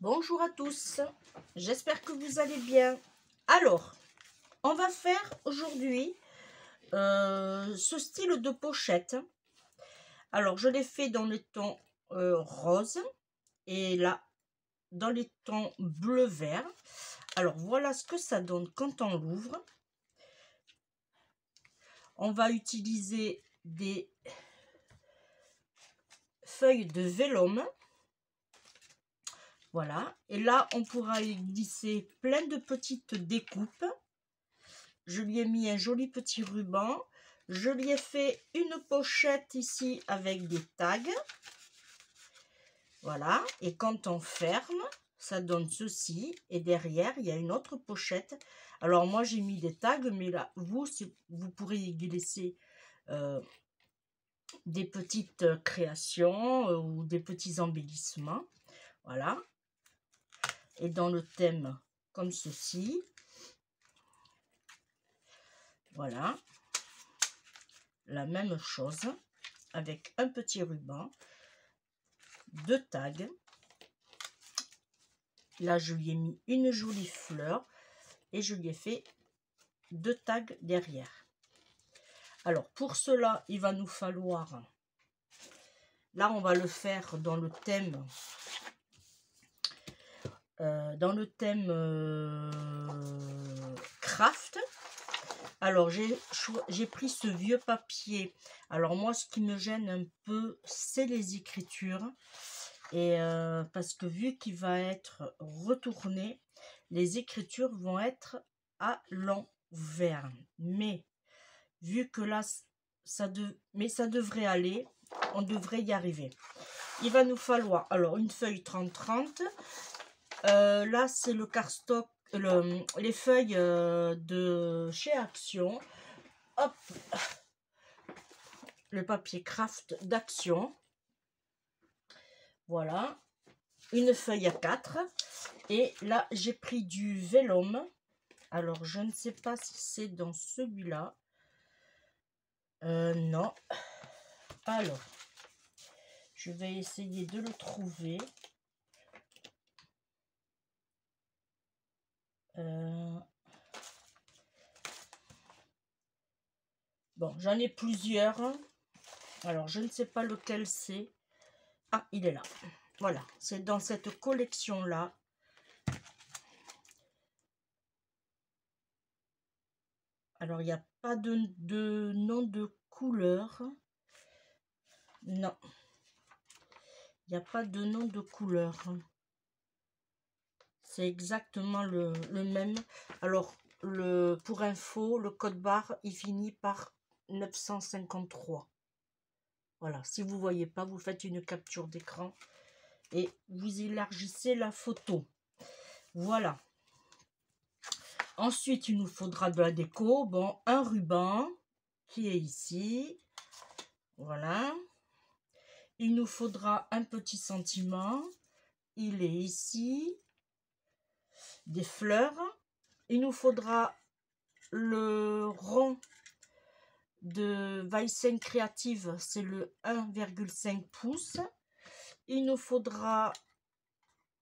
Bonjour à tous, j'espère que vous allez bien. Alors, on va faire aujourd'hui ce style de pochette. Alors, je l'ai fait dans les tons rose et là, dans les tons bleu-vert. Alors, voilà ce que ça donne quand on l'ouvre. On va utiliser des feuilles de vélum. Voilà, et là on pourra y glisser plein de petites découpes. Je lui ai mis un joli petit ruban. Je lui ai fait une pochette ici avec des tags. Voilà, et quand on ferme, ça donne ceci. Et derrière, il y a une autre pochette. Alors moi j'ai mis des tags, mais là, vous pourrez y glisser des petites créations ou des petits embellissements. Voilà. Et dans le thème comme ceci. Voilà. La même chose avec un petit ruban, deux tags. Là, je lui ai mis une jolie fleur et je lui ai fait deux tags derrière. Alors, pour cela, il va nous falloir... Là, on va le faire dans le thème... craft. Alors, j'ai pris ce vieux papier. Alors, moi, ce qui me gêne un peu, c'est les écritures. Et parce que vu qu'il va être retourné, les écritures vont être à l'envers. Mais, vu que là, ça devrait aller, on devrait y arriver. Il va nous falloir, alors, une feuille 30-30. Là, c'est le cardstock. Les feuilles de chez Action. Hop, le papier craft d'Action. Voilà, une feuille à 4. Et là, j'ai pris du vélum. Alors, je ne sais pas si c'est dans celui-là. Non. Alors, je vais essayer de le trouver. Bon, j'en ai plusieurs. Alors, je ne sais pas lequel c'est. Ah, il est là. Voilà, c'est dans cette collection-là. Alors, il n'y a pas de nom de couleur. Non. Il n'y a pas de nom de couleur. C'est exactement le même. Alors, pour info, le code barre, il finit par 953. Voilà, si vous ne voyez pas, vous faites une capture d'écran et vous élargissez la photo. Voilà. Ensuite, il nous faudra de la déco. Bon, un ruban qui est ici. Voilà. Il nous faudra un petit sentiment. Il est ici. Des fleurs. Il nous faudra le rond de Weissen Creative, c'est le 1,5 pouces. Il nous faudra,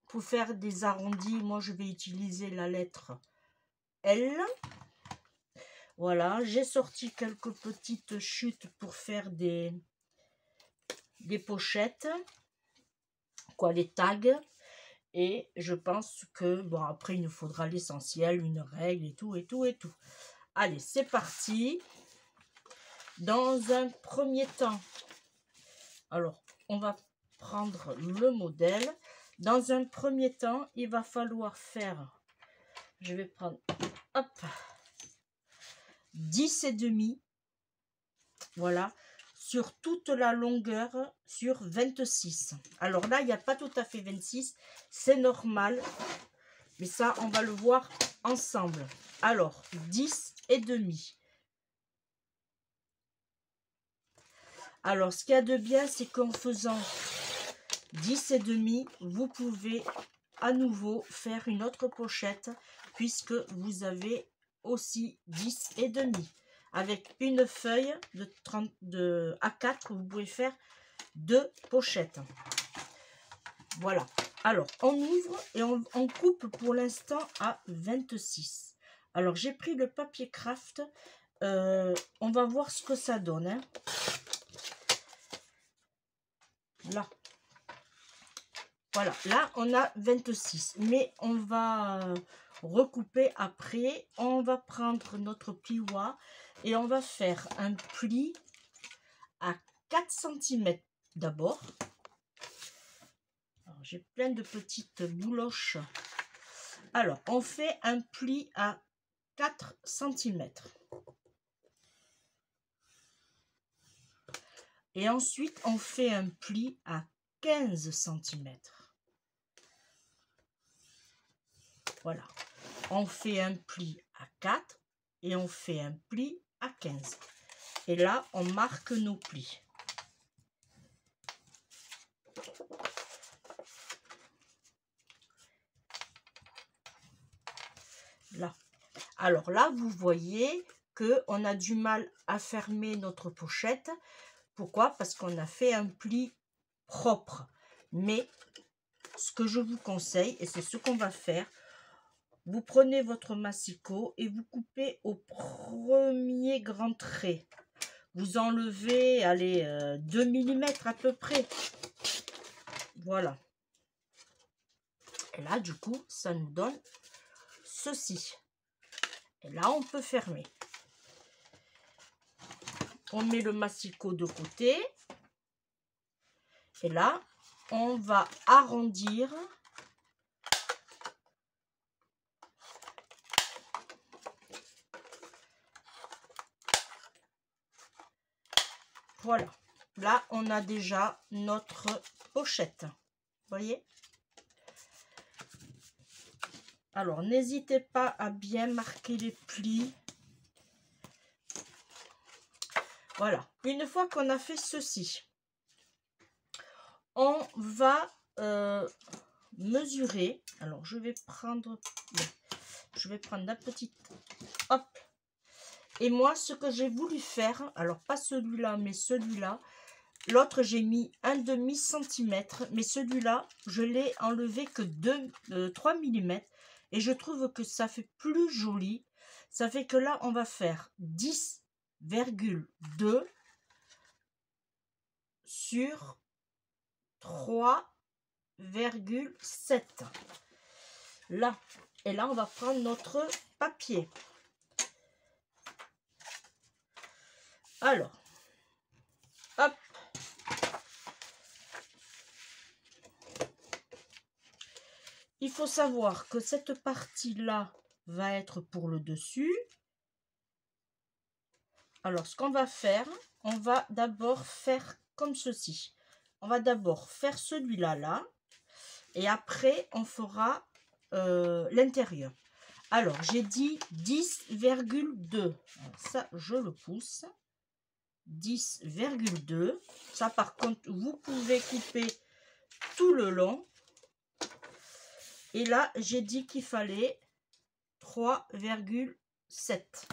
pour faire des arrondis, moi je vais utiliser la lettre L. Voilà, j'ai sorti quelques petites chutes pour faire des pochettes, quoi, les tags. Et je pense que, bon, après il nous faudra l'essentiel, une règle et tout, et tout, et tout. Allez, c'est parti. Dans un premier temps, alors, on va prendre le modèle. Dans un premier temps, il va falloir faire, je vais prendre, hop, 10,5, voilà, sur toute la longueur, sur 26. Alors là, il n'y a pas tout à fait 26, c'est normal, mais ça, on va le voir ensemble. Alors, 10,5. Alors, ce qu'il y a de bien, c'est qu'en faisant 10,5, vous pouvez à nouveau faire une autre pochette puisque vous avez aussi 10,5. Avec une feuille de A4, vous pouvez faire deux pochettes. Voilà. Alors, on ouvre et on coupe pour l'instant à 26. Alors, j'ai pris le papier craft. On va voir ce que ça donne. Hein. Là. Voilà, là, on a 26. Mais on va recouper après. On va prendre notre plioir et on va faire un pli à 4 cm d'abord. J'ai plein de petites bouloches. Alors, on fait un pli à 4 cm. Et ensuite, on fait un pli à 15 cm. Voilà. On fait un pli à 4 et on fait un pli à 15. Et là, on marque nos plis. Là. Alors là, vous voyez qu'on a du mal à fermer notre pochette. Pourquoi? Parce qu'on a fait un pli propre. Mais ce que je vous conseille, et c'est ce qu'on va faire, vous prenez votre massicot et vous coupez au premier grand trait. Vous enlevez, allez, 2 mm à peu près. Voilà. Et là, du coup, ça nous donne ceci. Et là, on peut fermer. On met le massicot de côté. Et là, on va arrondir. Voilà. Là, on a déjà notre pochette. Vous voyez? Alors, n'hésitez pas à bien marquer les plis. Voilà. Une fois qu'on a fait ceci, on va mesurer. Alors, je vais prendre la petite... Hop. Et moi, ce que j'ai voulu faire, alors pas celui-là, mais celui-là. L'autre, j'ai mis 1/2 cm, mais celui-là, je l'ai enlevé que 3 mm. Et je trouve que ça fait plus joli. Ça fait que là, on va faire 10,2 sur 3,7. Là. Et là, on va prendre notre papier. Alors, hop. Il faut savoir que cette partie-là va être pour le dessus. Alors, ce qu'on va faire, on va d'abord faire comme ceci. On va d'abord faire celui-là, là. Et après, on fera l'intérieur. Alors, j'ai dit 10,2. Ça, je le pousse. 10,2. Ça, par contre, vous pouvez couper tout le long. Et là, j'ai dit qu'il fallait 3,7.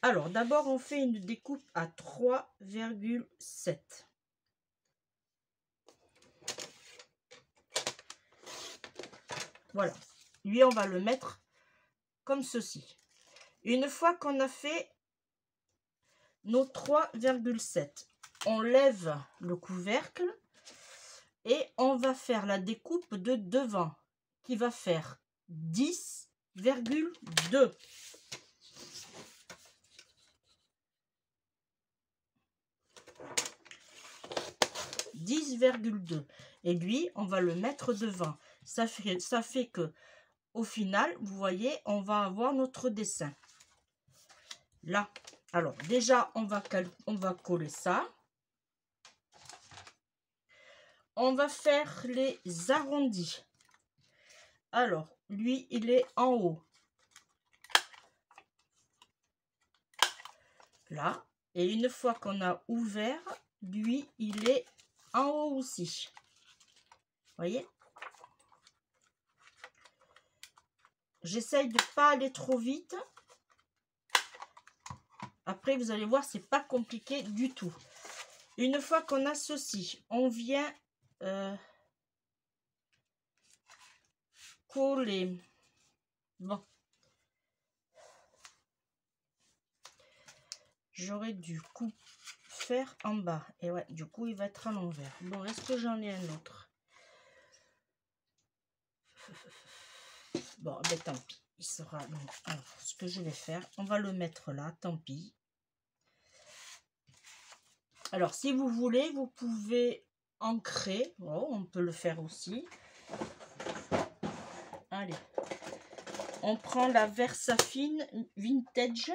Alors, d'abord, on fait une découpe à 3,7. Voilà. Lui, on va le mettre comme ceci. Une fois qu'on a fait nos 3,7, on lève le couvercle et on va faire la découpe de devant qui va faire 10,2. Et lui, on va le mettre devant. Ça fait que au final, vous voyez, on va avoir notre dessin. Là. Alors, déjà, on va coller ça. On va faire les arrondis. Alors, lui, il est en haut. Là. Et une fois qu'on a ouvert, lui, il est en haut aussi. Vous voyez? J'essaye de ne pas aller trop vite. Après, vous allez voir, c'est pas compliqué du tout. Une fois qu'on a ceci, on vient coller. Bon. J'aurais dû faire en bas. Et ouais, du coup, il va être à l'envers. Bon, est-ce que j'en ai un autre? Bon, ben tant pis. Il sera... Alors, ce que je vais faire, on va le mettre là, tant pis. Alors, si vous voulez, vous pouvez ancrer. Oh, on peut le faire aussi. Allez. On prend la Versafine Vintage.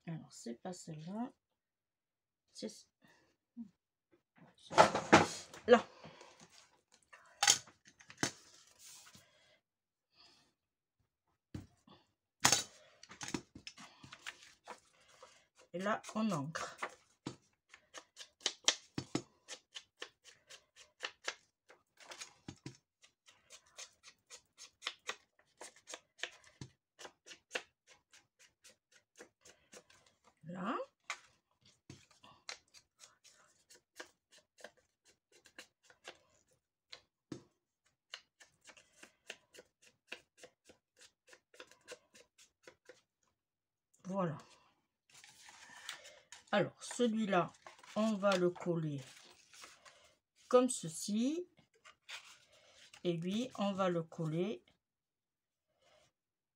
Alors, c'est pas celle-là. C'est là. Et là, on ancre. Là. Voilà. Alors, celui-là, on va le coller comme ceci. Et lui, on va le coller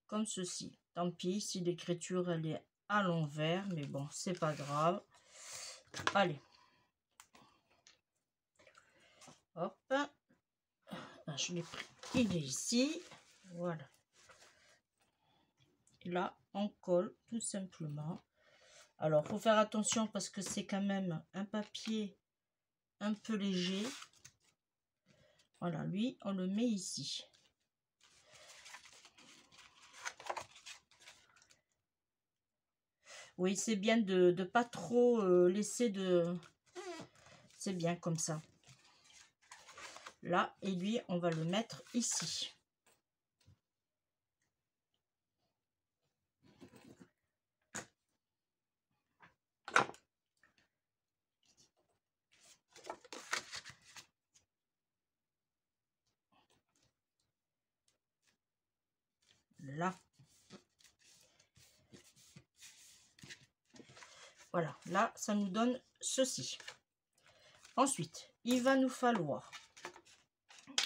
comme ceci. Tant pis si l'écriture, elle est à l'envers. Mais bon, c'est pas grave. Allez. Hop. Là, je l'ai pris. Il est ici. Voilà. Et là, on colle tout simplement. Alors, faut faire attention parce que c'est quand même un papier un peu léger. Voilà, lui, on le met ici. Oui, c'est bien de pas trop laisser de... C'est bien comme ça. Là, et lui, on va le mettre ici. Là. Voilà, là, ça nous donne ceci. Ensuite, il va nous falloir...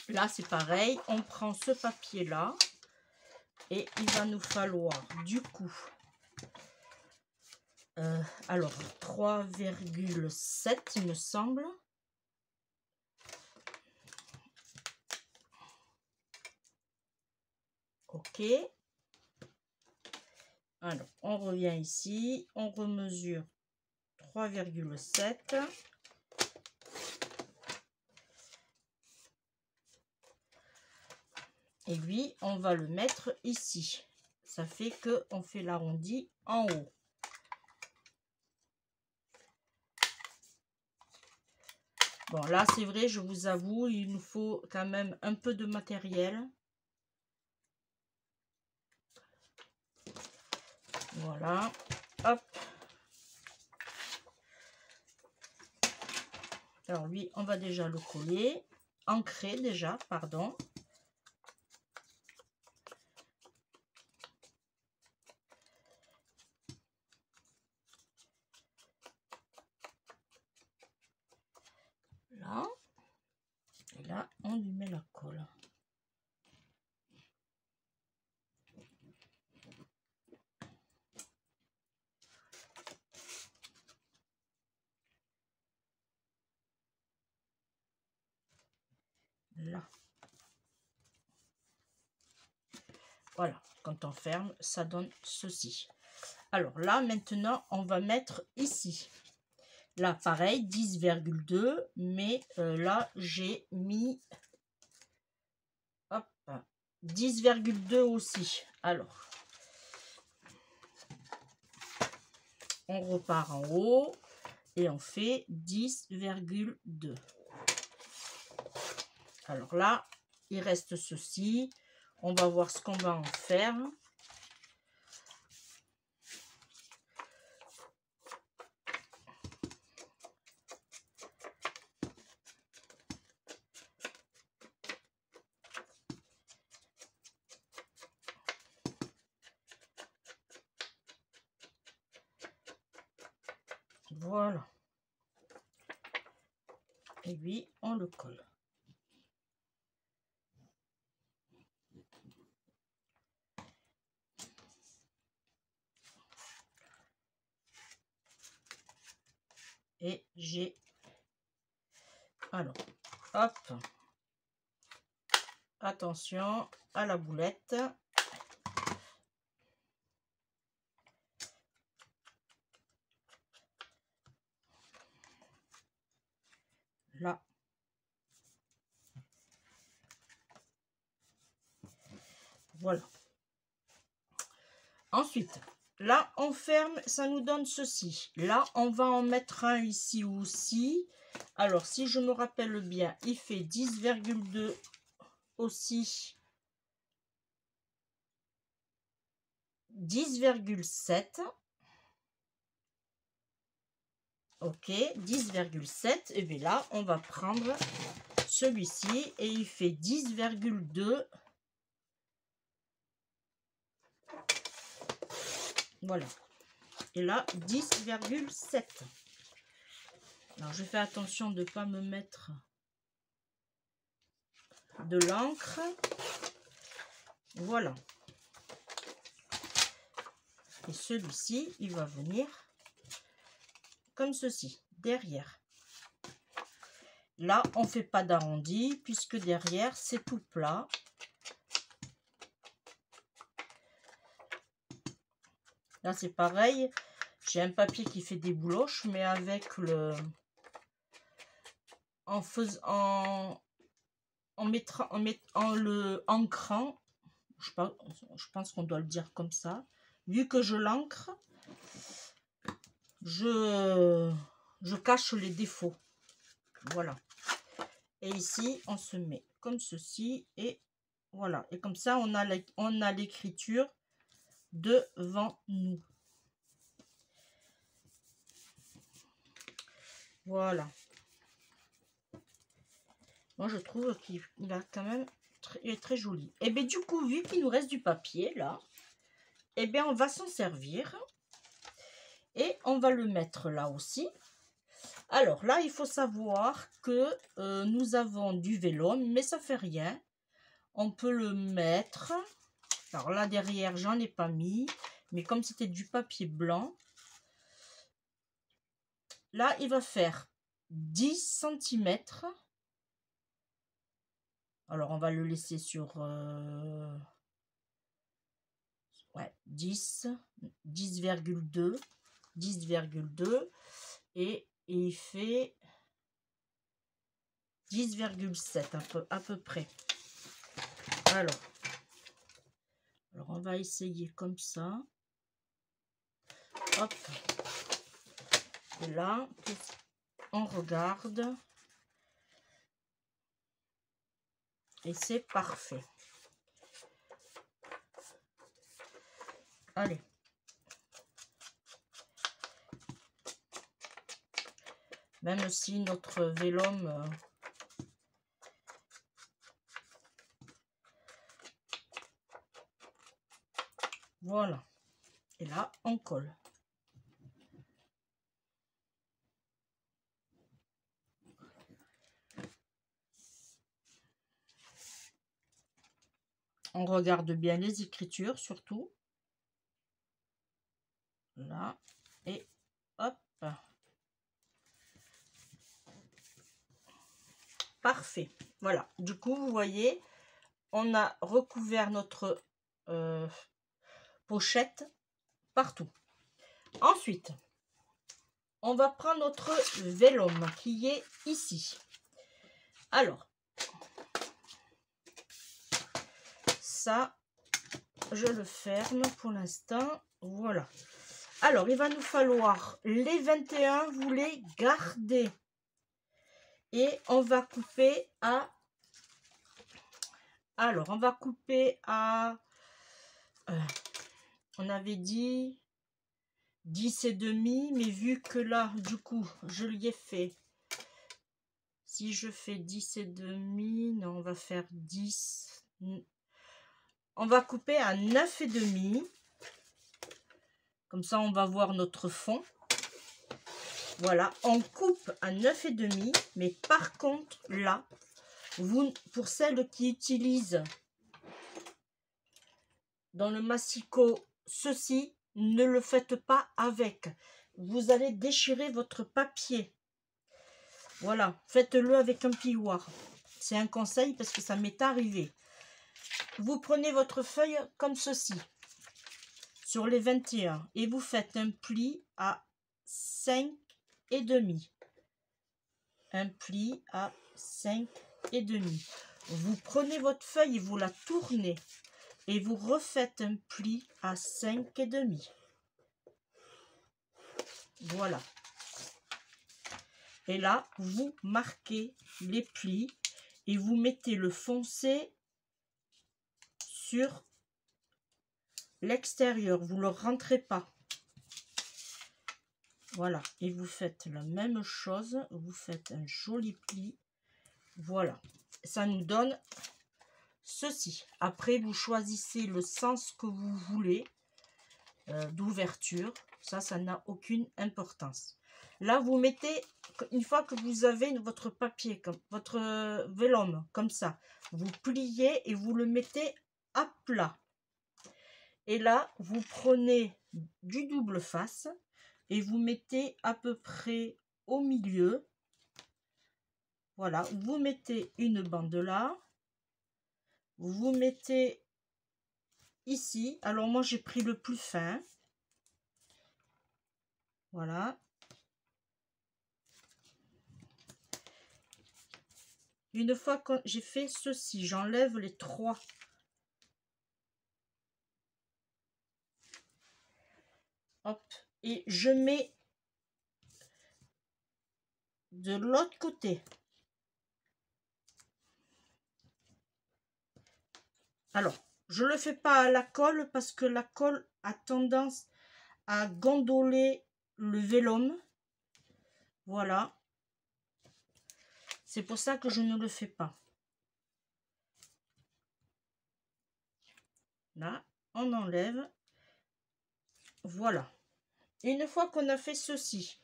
Là, c'est pareil, on prend ce papier-là. Et il va nous falloir, du coup... alors, 3,7, il me semble. Ok. Alors, on revient ici. On remesure 3,7. Et lui, on va le mettre ici. Ça fait que on fait l'arrondi en haut. Bon, là, c'est vrai, je vous avoue, il nous faut quand même un peu de matériel. Voilà. Hop. Alors, lui, on va déjà le coller. Ancrer déjà, pardon. Là. Et là, on lui met la colle. Là. Voilà, quand on ferme, ça donne ceci. Alors là, maintenant, on va mettre ici. Là, pareil, 10,2, mais là, j'ai mis 10,2 aussi. Alors, on repart en haut et on fait 10,2. Alors là, il reste ceci. On va voir ce qu'on va en faire. Voilà. Et lui, on le colle. Et j'ai... Alors, hop. Attention à la boulette. Là. Voilà. Ensuite, là, on ferme, ça nous donne ceci. Là, on va en mettre un ici aussi. Alors, si je me rappelle bien, il fait 10,2 aussi. 10,7. Ok, 10,7. Et bien là, on va prendre celui-ci et il fait 10,2. Voilà. Et là, 10,7. Alors, je fais attention de ne pas me mettre de l'encre. Voilà. Et celui-ci, il va venir comme ceci, derrière. Là, on ne fait pas d'arrondi puisque derrière, c'est tout plat. Là, c'est pareil. J'ai un papier qui fait des bouloches, mais avec le... En le ancrant, je pense qu'on doit le dire comme ça. Vu que je l'encre, je cache les défauts. Voilà. Et ici, on se met comme ceci. Et voilà. Et comme ça, on a l'écriture devant nous. Voilà. Moi, je trouve qu'il a quand même il est très joli. Et bien, du coup, vu qu'il nous reste du papier, là, et bien, on va s'en servir. Et on va le mettre là aussi. Alors, là, il faut savoir que nous avons du vélum, mais ça fait rien. On peut le mettre. Alors là, derrière, j'en ai pas mis. Mais comme c'était du papier blanc, là, il va faire 10 cm. Alors, on va le laisser sur... ouais, 10,2. 10,2. Et il fait 10,7 à peu près. Alors, on va essayer comme ça. Hop. Et là, on regarde. Et c'est parfait. Allez. Même si notre vélum... voilà. Et là, on colle. On regarde bien les écritures, surtout. Là. Et hop. Parfait. Voilà. Du coup, vous voyez, on a recouvert notre pochette partout. Ensuite, on va prendre notre vélum qui est ici. Alors, ça, je le ferme pour l'instant. Voilà. Alors, il va nous falloir les 21, vous les gardez. Et on va couper à... Alors, on va couper à... on avait dit 10,5, mais vu que là, du coup, je l'y ai fait. Si je fais 10,5, non, on va faire 10. On va couper à 9,5. Comme ça, on va voir notre fond. Voilà, on coupe à 9,5, mais par contre, là, vous, pour celles qui utilisent dans le massicot ceci, ne le faites pas avec. Vous allez déchirer votre papier. Voilà, faites-le avec un plioir. C'est un conseil parce que ça m'est arrivé. Vous prenez votre feuille comme ceci, sur les 21, et vous faites un pli à 5,5. Un pli à 5,5. Vous prenez votre feuille et vous la tournez. Et vous refaites un pli à 5,5. Voilà. Et là, vous marquez les plis et vous mettez le foncé sur l'extérieur. Vous ne le rentrez pas. Voilà. Et vous faites la même chose. Vous faites un joli pli. Voilà. Ça nous donne ceci. Après, vous choisissez le sens que vous voulez d'ouverture. Ça n'a aucune importance. Là, vous mettez, une fois que vous avez votre papier, comme votre vélum, comme ça, vous pliez et vous le mettez à plat. Et là, vous prenez du double face et vous mettez à peu près au milieu. Voilà, vous mettez une bande là. Vous mettez ici. Alors moi, j'ai pris le plus fin. Voilà. Une fois que j'ai fait ceci, j'enlève les 3. Hop. Et je mets de l'autre côté. Alors, je ne le fais pas à la colle parce que la colle a tendance à gondoler le vélum. Voilà. C'est pour ça que je ne le fais pas. Là, on enlève. Voilà. Et une fois qu'on a fait ceci,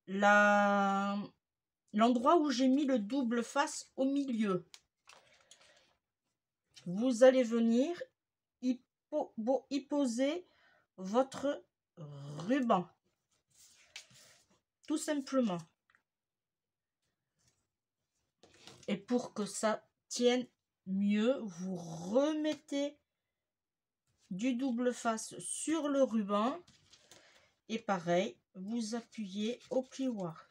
l'endroit où j'ai mis le double face au milieu, vous allez venir y poser votre ruban. Tout simplement. Et pour que ça tienne mieux, vous remettez du double face sur le ruban et pareil, vous appuyez au plioir.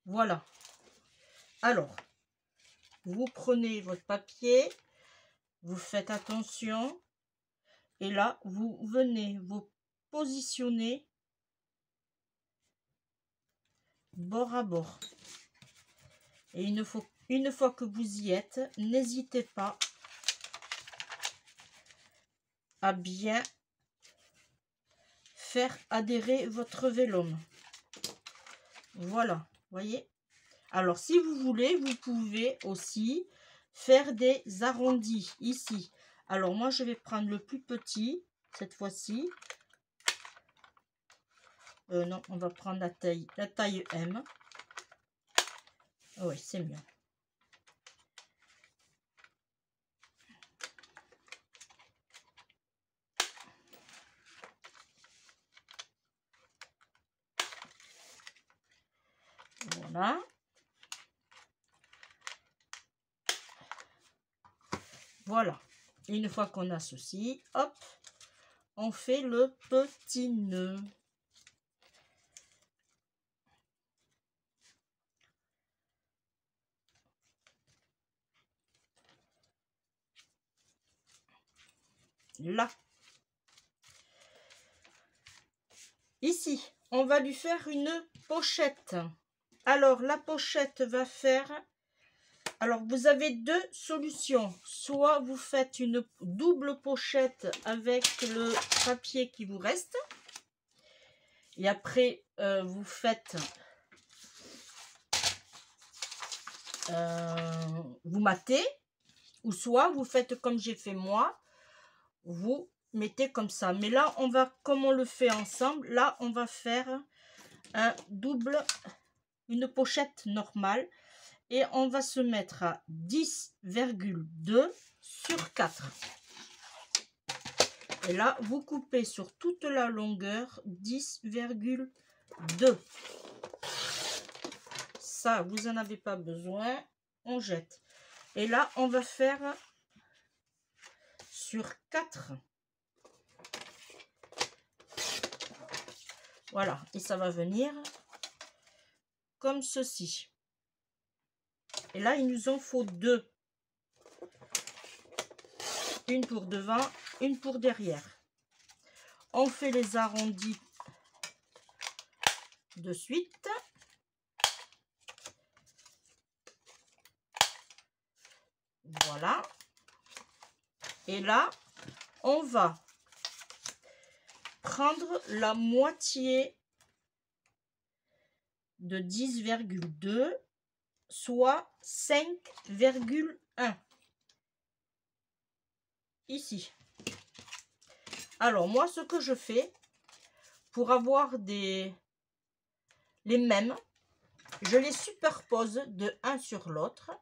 Voilà. Alors, vous prenez votre papier, vous faites attention et là, vous venez vous positionner bord à bord. Et une fois que vous y êtes, n'hésitez pas à bien faire adhérer votre vélum. Voilà, voyez. Alors, si vous voulez, vous pouvez aussi faire des arrondis ici. Alors, moi, je vais prendre le plus petit cette fois-ci. Non, on va prendre la taille M. Oui, c'est mieux. Voilà. Voilà. Et une fois qu'on a ceci, hop, on fait le petit nœud. Là. Ici, on va lui faire une pochette. Alors, la pochette va faire... Alors, vous avez deux solutions. Soit vous faites une double pochette avec le papier qui vous reste. Et après, vous faites... vous matez. Ou soit vous faites comme j'ai fait moi. Vous mettez comme ça. Mais là, on va, comme on le fait ensemble, là, on va faire un double, une pochette normale. Et on va se mettre à 10,2 sur 4. Et là, vous coupez sur toute la longueur 10,2. Ça, vous n'en avez pas besoin. On jette. Et là, on va faire sur 4. Voilà. Et ça va venir comme ceci. Et là, il nous en faut 2. Une pour devant, une pour derrière. On fait les arrondis de suite. Voilà. Et là, on va prendre la moitié de 10,2, soit 5,1. Ici. Alors, moi, ce que je fais, pour avoir les mêmes, je les superpose de un sur l'autre.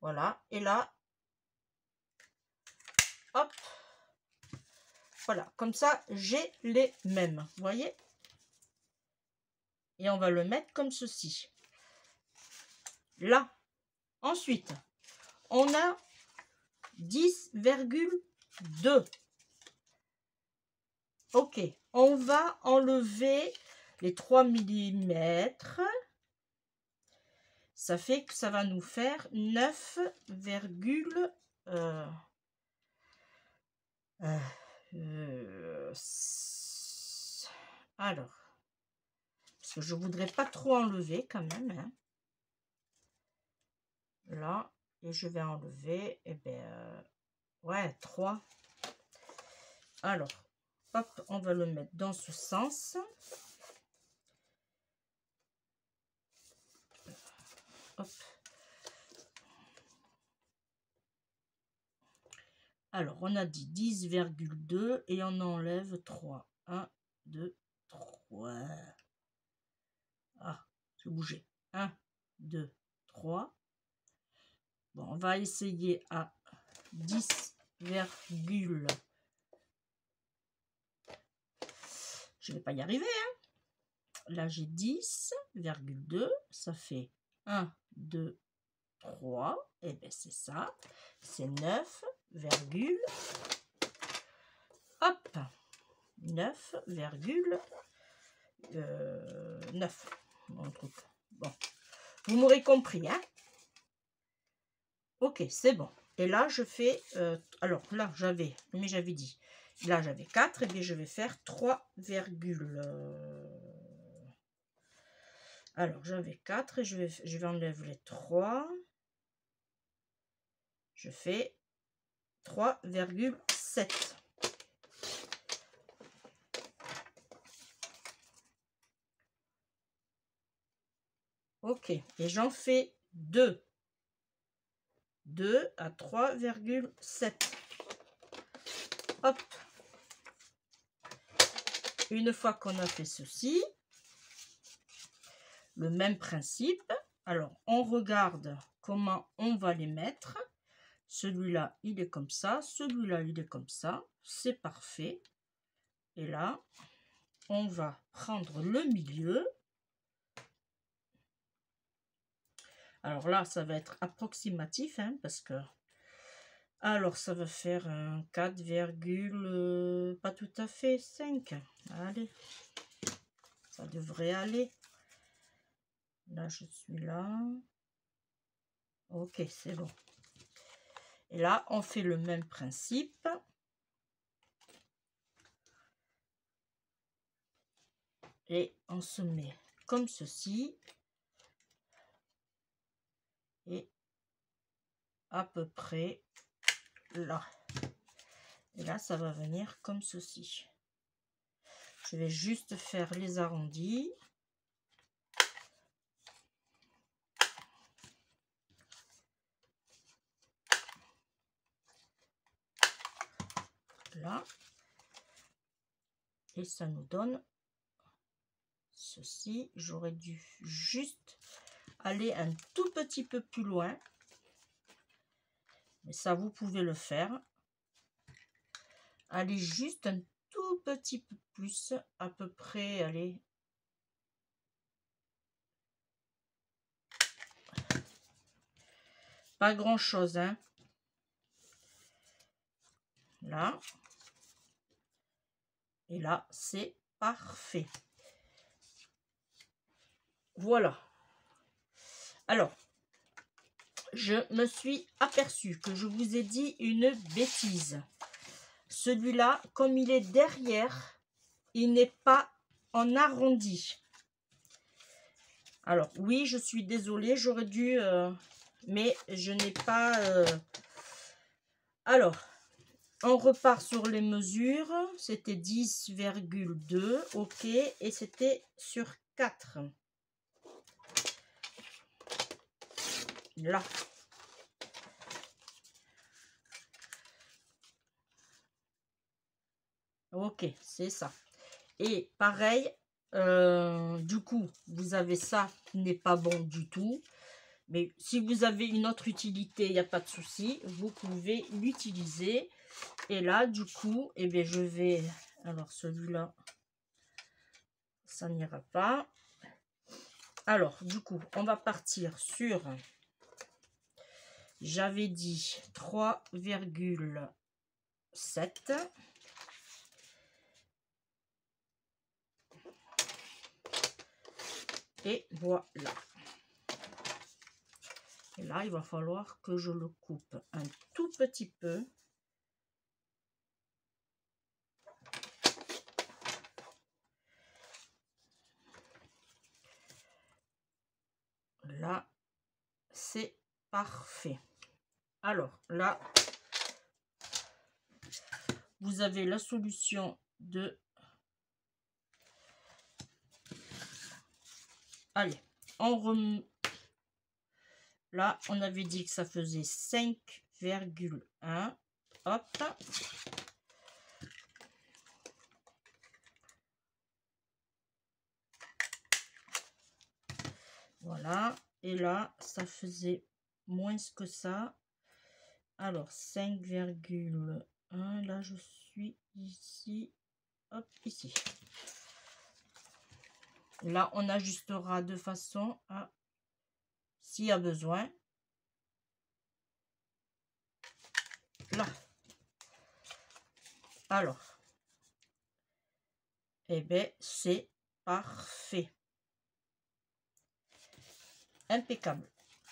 Voilà. Et là, hop. Voilà. Comme ça, j'ai les mêmes. Vous voyez? Et on va le mettre comme ceci. Là. Ensuite, on a 10,2. Ok. On va enlever les 3 mm. Ça fait que ça va nous faire 9, alors, parce que je voudrais pas trop enlever quand même. Hein. Là, et je vais enlever, et ouais, 3. Alors, hop, on va le mettre dans ce sens. Hop. Alors, on a dit 10,2 et on enlève 3. 1, 2, 3. Ah, j'ai bougé. 1, 2, 3. Bon, on va essayer à 10, je vais pas y arriver. Hein. Là, j'ai 10,2. Ça fait 1, 2, 3. Et bien, c'est ça. C'est 9, hop, 9,9. Mon truc. Bon, vous m'aurez compris, hein. Ok, c'est bon. Et là, je fais... alors, là, j'avais dit... Là, j'avais 4. Et bien, je vais faire 3, alors, j'avais 4. Et je vais enlever les 3. Je fais 3,7. Ok. Et j'en fais 2. 2 à 3,7. Hop. Une fois qu'on a fait ceci, le même principe. Alors, on regarde comment on va les mettre. Celui-là, il est comme ça. Celui-là, il est comme ça. C'est parfait. Et là, on va prendre le milieu. Alors là, ça va être approximatif, hein, parce que... Alors, ça va faire un 4, pas tout à fait 5. Allez, ça devrait aller. Là, je suis là. Ok, c'est bon. Et là, on fait le même principe. Et on se met comme ceci. Et à peu près là. Et là, ça va venir comme ceci. Je vais juste faire les arrondis. Là. Et ça nous donne ceci. J'aurais dû juste aller un tout petit peu plus loin. Mais ça, vous pouvez le faire. Allez juste un tout petit peu plus, à peu près, allez. Pas grand chose, hein. Là. Et là, c'est parfait. Voilà. Alors, je me suis aperçue que je vous ai dit une bêtise. Celui-là, comme il est derrière, il n'est pas en arrondi. Alors, oui, je suis désolée, j'aurais dû... mais je n'ai pas... Alors, on repart sur les mesures. C'était 10,2, ok. Et c'était sur 4. Là. Ok, c'est ça. Et pareil, du coup, vous avez ça qui n'est pas bon du tout. Mais si vous avez une autre utilité, il n'y a pas de souci. Vous pouvez l'utiliser. Et là, du coup, eh bien, je vais... Alors, celui-là, ça n'ira pas. Alors, du coup, on va partir sur... J'avais dit 3,7. Et voilà. Et là, il va falloir que je le coupe un tout petit peu. Là, c'est parfait. Alors, là, vous avez la solution de... Allez, on remet... Là, on avait dit que ça faisait 5,1. Hop. Voilà. Et là, ça faisait moins que ça. Alors, 5,1. Là, je suis ici. Hop, ici. Là, on ajustera de façon à... S'il y a besoin. Là. Alors. Eh bien, c'est parfait. Impeccable.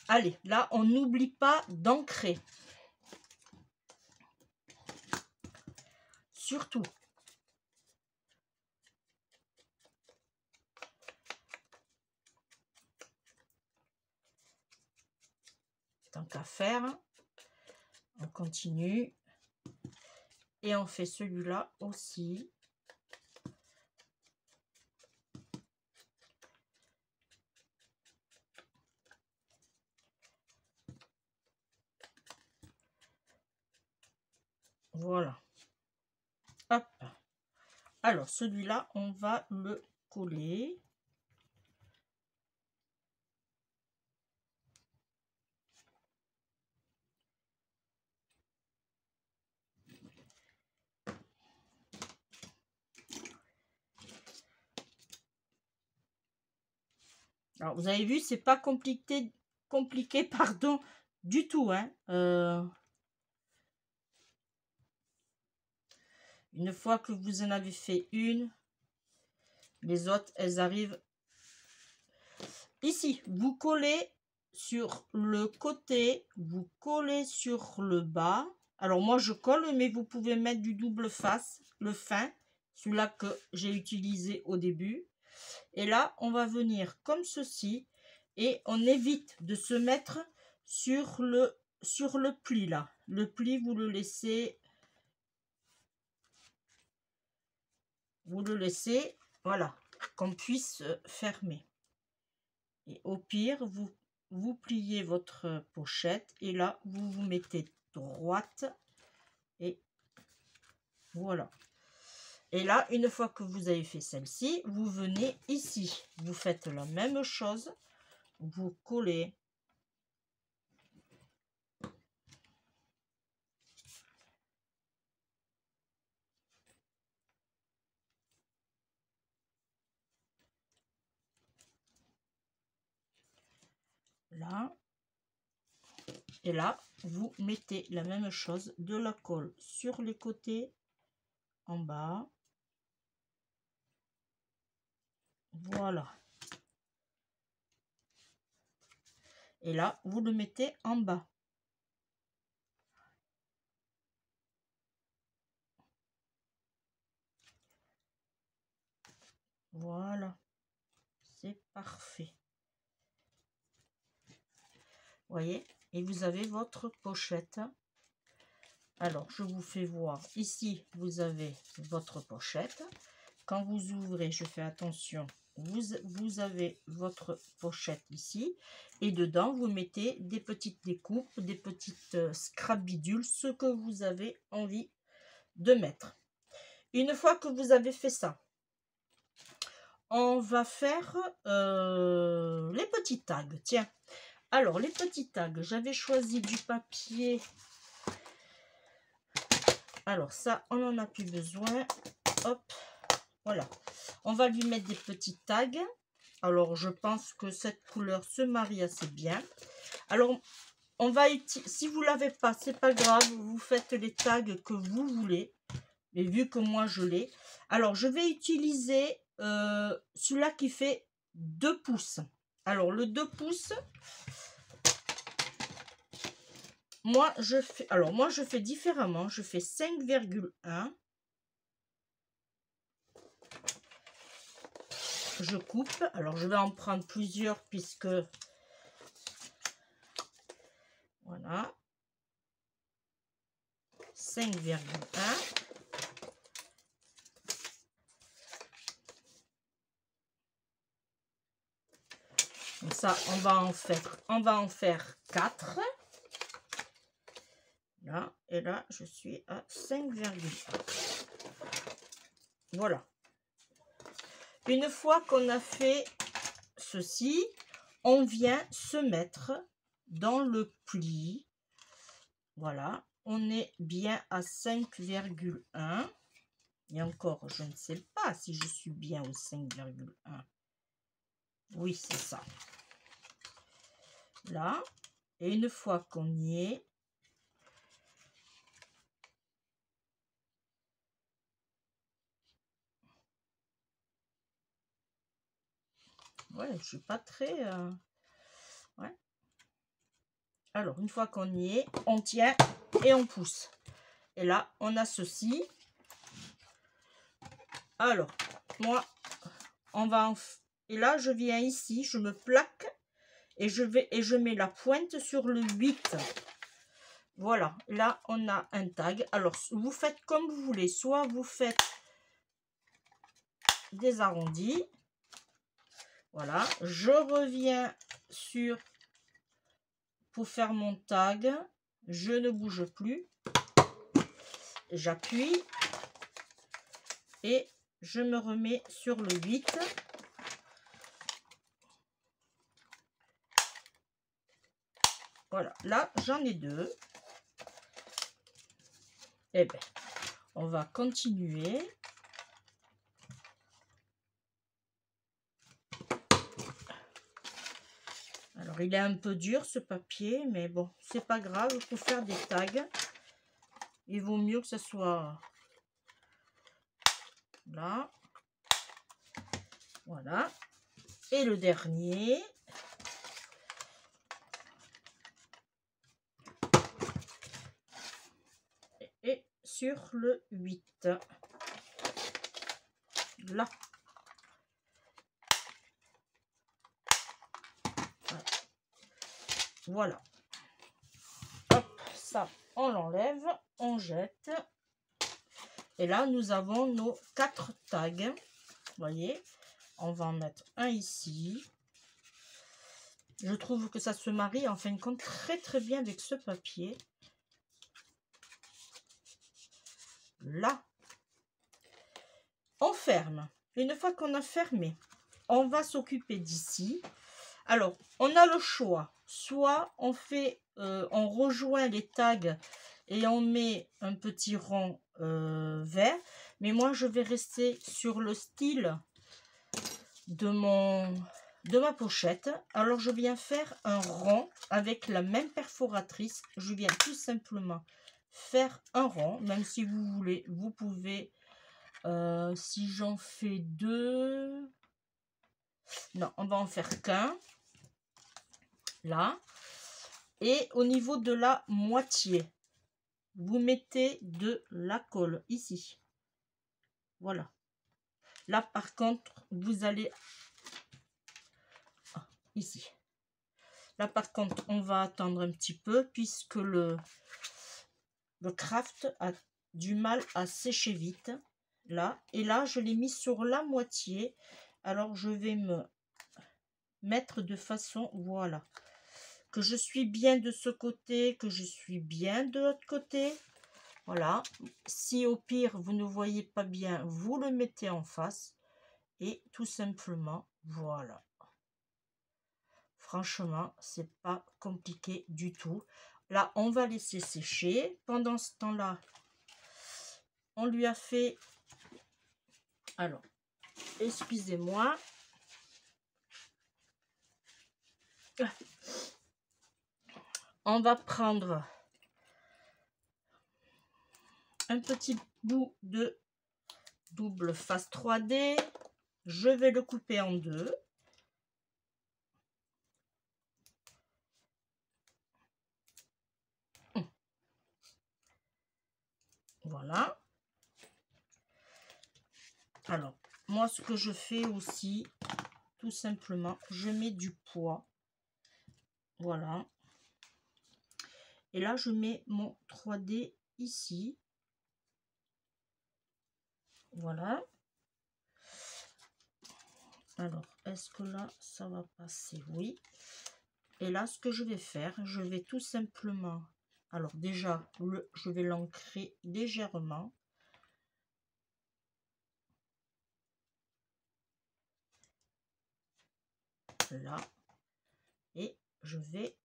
Allez, là, on n'oublie pas d'ancrer. Surtout. Tant qu'à faire, on continue. Et on fait celui-là aussi. Voilà. Hop. Alors, celui-là, on va le coller. Alors, vous avez vu, c'est pas compliqué, pardon, du tout, hein. Une fois que vous en avez fait une, les autres, elles arrivent ici. Vous collez sur le côté, vous collez sur le bas. Alors, moi, je colle, mais vous pouvez mettre du double face, le fin, celui-là que j'ai utilisé au début. Et là, on va venir comme ceci et on évite de se mettre sur le pli là. Le pli, vous le laissez, voilà, qu'on puisse fermer. Et au pire, vous pliez votre pochette et là, vous vous mettez droite et voilà. Et là, une fois que vous avez fait celle-ci, vous venez ici. Vous faites la même chose. Vous collez. Là. Et là, vous mettez la même chose, de la colle sur les côtés, en bas. Voilà. Et là, vous le mettez en bas. Voilà. C'est parfait. Voyez, et vous avez votre pochette. Alors, je vous fais voir. Ici, vous avez votre pochette. Quand vous ouvrez, je fais attention, vous avez votre pochette ici. Et dedans, vous mettez des petites découpes, des petites scrap bidules, ce que vous avez envie de mettre. Une fois que vous avez fait ça, on va faire les petits tags. Tiens, alors les petits tags, j'avais choisi du papier. Alors ça, on n'en a plus besoin. Hop, voilà. On va lui mettre des petits tags. Alors je pense que cette couleur se marie assez bien. Alors on va utiliser, si vous l'avez pas, c'est pas grave, vous faites les tags que vous voulez. Mais vu que moi je l'ai, alors je vais utiliser celui-là qui fait 2 pouces. Alors le 2 pouces, moi je fais différemment. Je fais 5,1. Je coupe. Alors je vais en prendre plusieurs puisque voilà, 5,1. Comme ça, on va en faire 4. Là, et là, je suis à 5,1. Voilà. Une fois qu'on a fait ceci, on vient se mettre dans le pli. Voilà, on est bien à 5,1. Et encore, je ne sais pas si je suis bien au 5,1. Oui, c'est ça. Là, et une fois qu'on y est, ouais, je suis pas très... ouais. Alors, une fois qu'on y est, on tient et on pousse. Et là, on a ceci. Alors, moi, on va en... Et là, je viens ici, je me plaque et je mets la pointe sur le 8. Voilà, là, on a un tag. Alors, vous faites comme vous voulez. Soit vous faites des arrondis. Voilà, je reviens sur... Pour faire mon tag, je ne bouge plus. J'appuie. Et je me remets sur le 8. Voilà, là, j'en ai 2. Eh bien, on va continuer. Alors, il est un peu dur, ce papier, mais bon, c'est pas grave. Pour faire des tags, il vaut mieux que ce soit là. Voilà. Et le dernier. Et sur le 8. Là. Voilà. Hop, ça, on l'enlève, on jette. Et là, nous avons nos 4 tags. Vous voyez, on va en mettre un ici. Je trouve que ça se marie en fin de compte très très bien avec ce papier. Là. ferme. Une fois qu'on a fermé, on va s'occuper d'ici. Alors, on a le choix. Soit on fait, on rejoint les tags et on met un petit rond vert. Mais moi, je vais rester sur le style de ma pochette. Alors, je viens faire un rond avec la même perforatrice. Je viens tout simplement faire un rond. Même si vous voulez, vous pouvez... si j'en fais 2... Non, on va en faire qu'un. Là. Et au niveau de la moitié, vous mettez de la colle ici. Voilà. Là, par contre, vous allez... Ah, ici. Là, par contre, on va attendre un petit peu puisque le craft a du mal à sécher vite. Là. Et là, je l'ai mis sur la moitié. Alors, je vais me mettre de façon... Voilà. Que je suis bien de ce côté, que je suis bien de l'autre côté. Voilà. Si au pire, vous ne voyez pas bien, vous le mettez en face. Et tout simplement, voilà. Franchement, c'est pas compliqué du tout. Là, on va laisser sécher. Pendant ce temps-là, on lui a fait... Alors, excusez-moi. On va prendre un petit bout de double face 3D. Je vais le couper en deux. Voilà. Alors, moi, ce que je fais aussi, tout simplement, je mets du poids. Voilà. Et là, je mets mon 3D ici. Voilà. Alors, est-ce que là, ça va passer? Oui. Et là, ce que je vais faire, je vais tout simplement... Alors, déjà, je vais l'ancrer légèrement. Là. Et je vais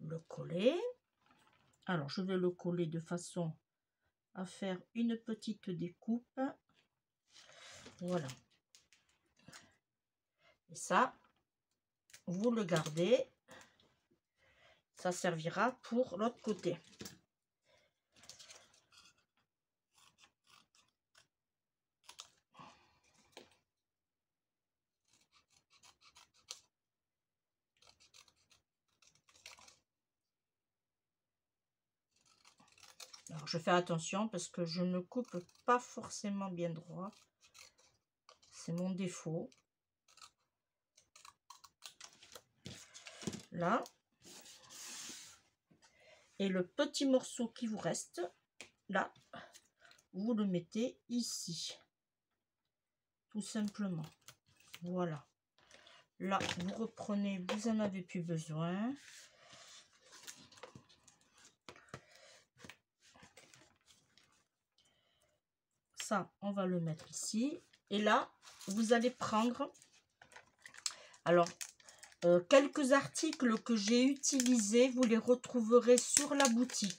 le coller. Alors, je vais le coller de façon à faire une petite découpe. Voilà. Et ça, vous le gardez. Ça servira pour l'autre côté. Alors, je fais attention parce que je ne coupe pas forcément bien droit. C'est mon défaut. Là. Et le petit morceau qui vous reste, là, vous le mettez ici. Tout simplement. Voilà. Là, vous reprenez, vous n'en avez plus besoin. Ça, on va le mettre ici. Et là, vous allez prendre... Alors, quelques articles que j'ai utilisés, vous les retrouverez sur la boutique.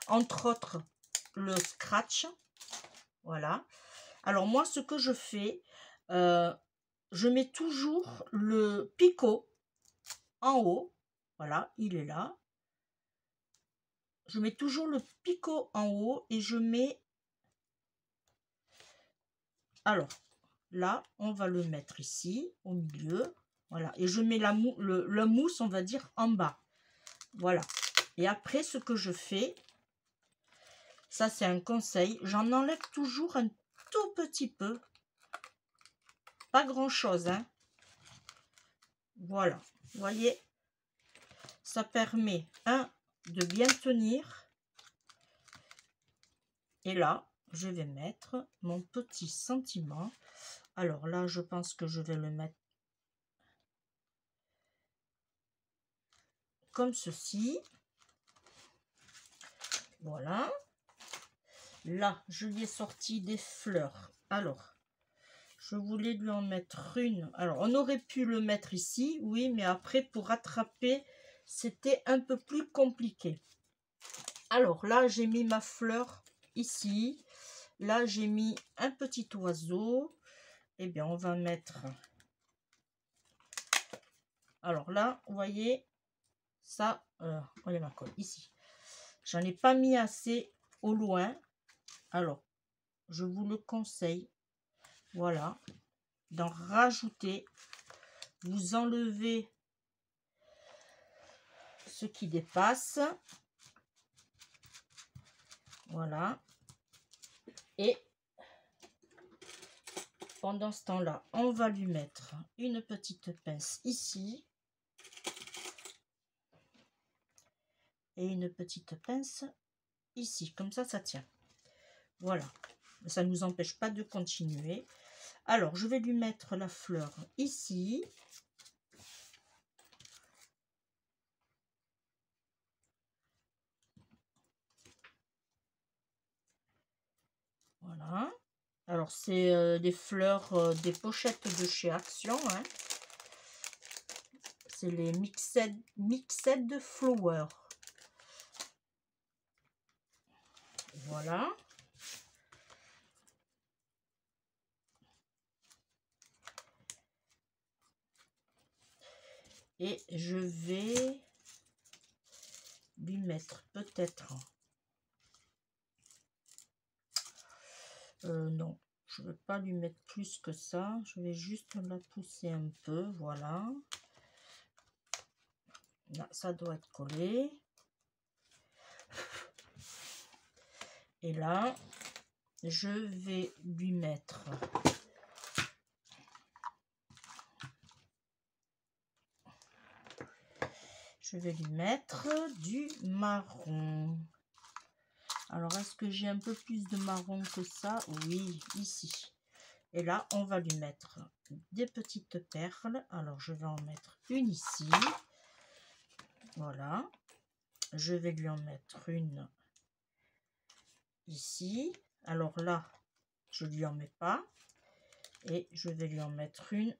Entre autres, le scratch. Voilà. Alors, moi, ce que je fais, je mets toujours le picot en haut. Voilà, il est là. Je mets toujours le picot en haut et je mets... Alors, là, on va le mettre ici, au milieu. Voilà, et je mets la mousse, on va dire, en bas. Voilà. Et après, ce que je fais, ça c'est un conseil, j'en enlève toujours un tout petit peu. Pas grand-chose, hein. Voilà. Vous voyez, ça permet, de bien tenir. Et là, je vais mettre mon petit sentiment. Alors là, je pense que je vais le mettre comme ceci. Voilà. Là, je lui ai sorti des fleurs. Alors, je voulais lui en mettre une. Alors, on aurait pu le mettre ici, oui, mais après, pour rattraper, c'était un peu plus compliqué. Alors, là, j'ai mis ma fleur ici. Là, j'ai mis un petit oiseau. Eh bien, on va mettre... Alors là, vous voyez, ça, regardez ma colle, ici. J'en ai pas mis assez au loin. Alors, je vous le conseille, voilà, d'en rajouter. Vous enlevez ce qui dépasse. Voilà. Et pendant ce temps-là, on va lui mettre une petite pince ici. Et une petite pince ici. Comme ça, ça tient. Voilà. Ça ne nous empêche pas de continuer. Alors, je vais lui mettre la fleur ici. Voilà. Alors, c'est des fleurs, des pochettes de chez Action. Hein. C'est les Mixed Flower. Voilà. Et je vais lui mettre peut-être... non, je ne veux pas lui mettre plus que ça. Je vais juste la pousser un peu. Voilà. Là, ça doit être collé. Et là, je vais lui mettre... Je vais lui mettre du marron. Alors, est-ce que j'ai un peu plus de marron que ça? Oui, ici. Et là, on va lui mettre des petites perles. Alors, je vais en mettre une ici. Voilà. Je vais lui en mettre une ici. Alors là, je lui en mets pas. Et je vais lui en mettre une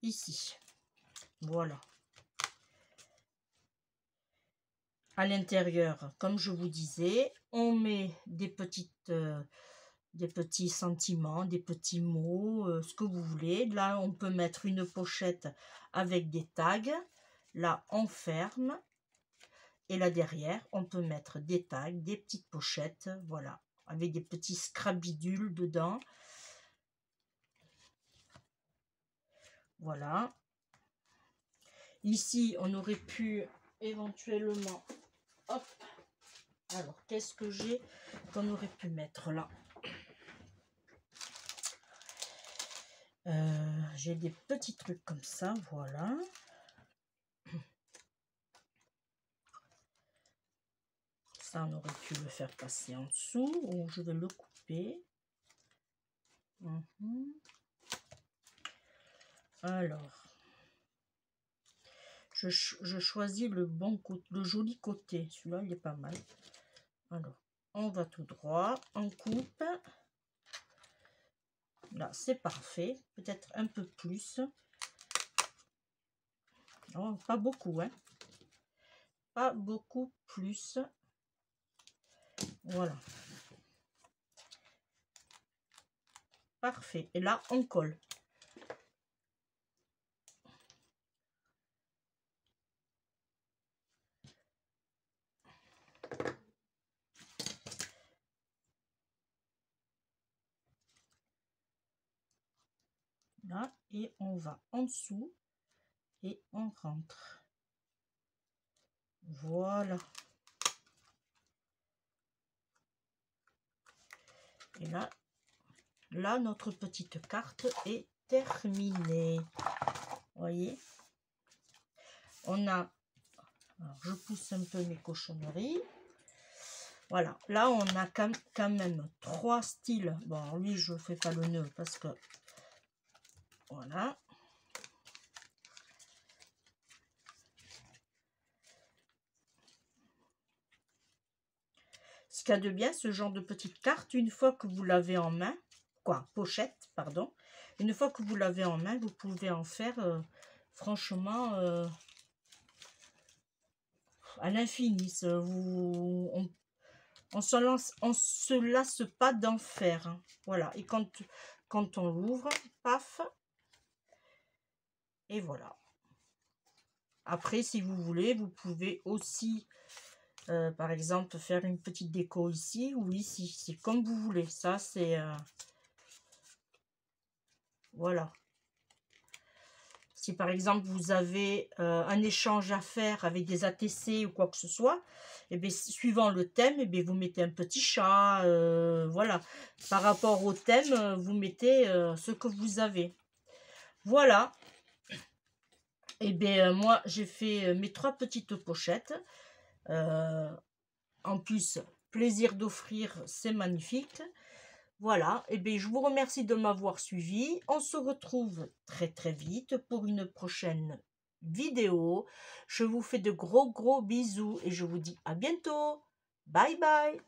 ici. Voilà. À l'intérieur, comme je vous disais, on met des petits sentiments, des petits mots, ce que vous voulez. Là, on peut mettre une pochette avec des tags. Là, on ferme. Et là, derrière, on peut mettre des tags, des petites pochettes, voilà, avec des petits scrabidules dedans. Voilà. Ici, on aurait pu éventuellement... Hop. Alors, qu'est-ce que j'ai qu'on aurait pu mettre là? J'ai des petits trucs comme ça, voilà. Ça, on aurait pu le faire passer en dessous, ou je vais le couper. Alors, je choisis le bon côté, le joli côté. Celui-là, il est pas mal. Alors, on va tout droit, on coupe. Là, c'est parfait. Peut-être un peu plus. Oh, pas beaucoup, hein. Pas beaucoup plus. Voilà. Parfait. Et là, on colle. Là, et on va en dessous et on rentre. Voilà. Et là, notre petite carte est terminée. Voyez, on a... Alors, je pousse un peu mes cochonneries. Voilà, là, on a quand même 3 styles. Bon, lui, je ne fais pas le nœud parce que... Voilà. Ce qu'il y a de bien, ce genre de petite carte, une fois que vous l'avez en main, pochette, pardon, une fois que vous l'avez en main, vous pouvez en faire, franchement, à l'infini. On se lasse pas d'en faire, hein. Voilà, et quand on l'ouvre, paf, et voilà. Après, si vous voulez, vous pouvez aussi, par exemple, faire une petite déco ici ou ici. C'est comme vous voulez. Ça, c'est... voilà. Si par exemple, vous avez un échange à faire avec des ATC ou quoi que ce soit, et bien, suivant le thème, et bien, vous mettez un petit chat. Voilà. Par rapport au thème, vous mettez ce que vous avez. Voilà. Et bien, moi, j'ai fait mes 3 petites pochettes. En plus, plaisir d'offrir, c'est magnifique. Voilà, et bien je vous remercie de m'avoir suivi. On se retrouve très très vite pour une prochaine vidéo. Je vous fais de gros bisous et je vous dis à bientôt. Bye bye.